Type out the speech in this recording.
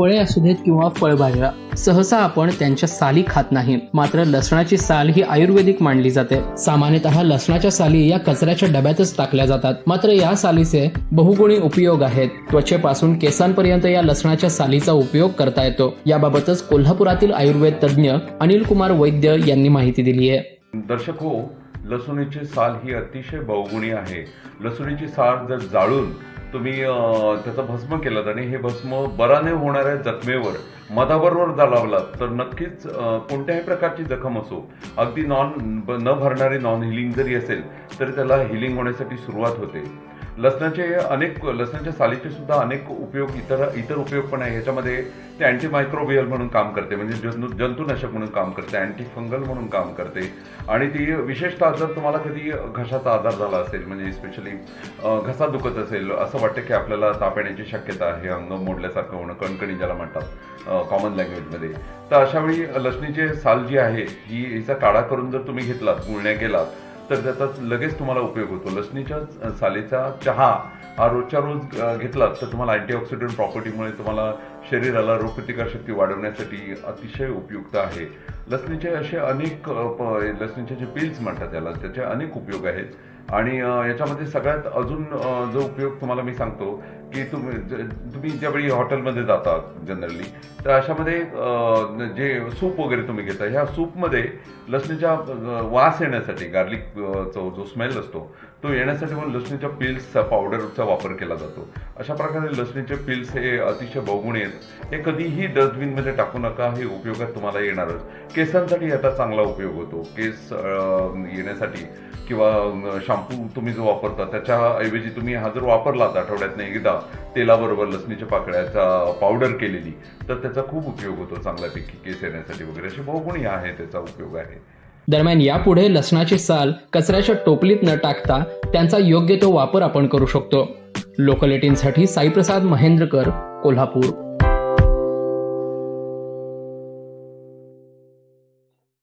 फळे असू देत किंवा फळभाज्या, सहसा आपण त्यांच्या साली खात नाही. मात्र लसणाची साल ही आयुर्वेदिक मानली जाते. सामान्यतः लसणाच्या साली या कचऱ्याच्या डब्यातच टाकल्या जातात. मात्र या सालीचे बहुगुणी उपयोग आहेत. त्वचेपासून केसांपर्यंत या लसणाच्या सालीचा उपयोग करता येतो. याबाबतच कोल्हापुरातील आयुर्वेद तज्ज्ञ अनिल कुमार वैद्य यांनी माहिती दिली आहे. दर्शक हो, लसूणीची साल ही अतिशय बहुगुणी आहे. लसूणीची साल जर जाळून तुम्ही त्याचं भस्म केलं आणि हे भस्म बरा न होणाऱ्या जखमेवर मधाबरोबर लावलात तर नक्कीच कोणत्याही प्रकारची जखम असो, अगदी न भरणारी नॉन हिलिंग जरी असेल तरी त्याला हिलिंग होण्यासाठी सुरुवात होते. लसणाच्या सालीचे सुद्धा अनेक उपयोग इतर उपयोग पण आहे. ह्याच्यामध्ये ते अँटीमायक्रोबियल म्हणून काम करते, म्हणजे जंतुनाशक म्हणून काम करते, अँटीफंगल म्हणून काम करते. आणि ती विशेषतः जर तुम्हाला कधी घशाचा आजार झाला असेल, म्हणजे स्पेशली घसा दुखत असेल, असं वाटतं की आपल्याला ताप येण्याची शक्यता आहे, अंग मोडल्यासारखं होणं, कणकणी ज्याला म्हणतात कॉमन लँग्वेजमध्ये, तर अशावेळी लसणीची साल जी आहे हिचा काढा करून जर तुम्ही घेतलात, गुळण्या केलात तर त्याचा लगेच तुम्हाला उपयोग होतो. लसणीच्या सालीचा चहा हा रोजच्या रोज घेतलात तर तुम्हाला अँटीऑक्सिडंट प्रॉपर्टीमुळे तुम्हाला शरीराला रोगप्रतिकार शक्ती वाढवण्यासाठी अतिशय उपयुक्त आहे. लसणीचे असे अनेक लसणीचे जे पिल्स म्हणतात त्याला, त्याचे अनेक उपयोग आहेत. आणि याच्यामध्ये सगळ्यात अजून जो उपयोग तुम्हाला मी सांगतो की तुम्ही ज्यावेळी हॉटेलमध्ये जातात जनरली, तर अशामध्ये जे सूप वगैरे तुम्ही घेता, ह्या सूपमध्ये लसणीच्या वास येण्यासाठी, गार्लिकचा जो स्मेल असतो तो येण्यासाठी म्हणून लसणीच्या पिल्सचा पावडरचा वापर केला जातो. अशा प्रकारे लसणीचे पिल्स हे अतिशय बहुगुणी आहेत. हे कधीही डस्टबिनमध्ये टाकू नका, हे उपयोगात तुम्हाला येणारच. केसांसाठी याचा चांगला उपयोग होतो. केस येण्यासाठी किंवा शॅम्पू तुम्ही जो वापरता त्याच्याऐवजी तुम्ही हा जर वापरलात आठवड्यातनं एकदा तेलाबरोबर लसणीच्या पाकळ्याचा पावडर केलेली, तर त्याचा खूप उपयोग होतो चांगल्यापैकी केस येण्यासाठी वगैरे. असे बहुगुणी आहे त्याचा उपयोग आहे. दरम्यान यापुढे लसणाची साल कचऱ्याच्या टोपलीत न टाकता त्यांचा योग्य तो वापर आपण करू शकतो. लोकल 18साठी साईप्रसाद महेंद्रकर, कोल्हापूर.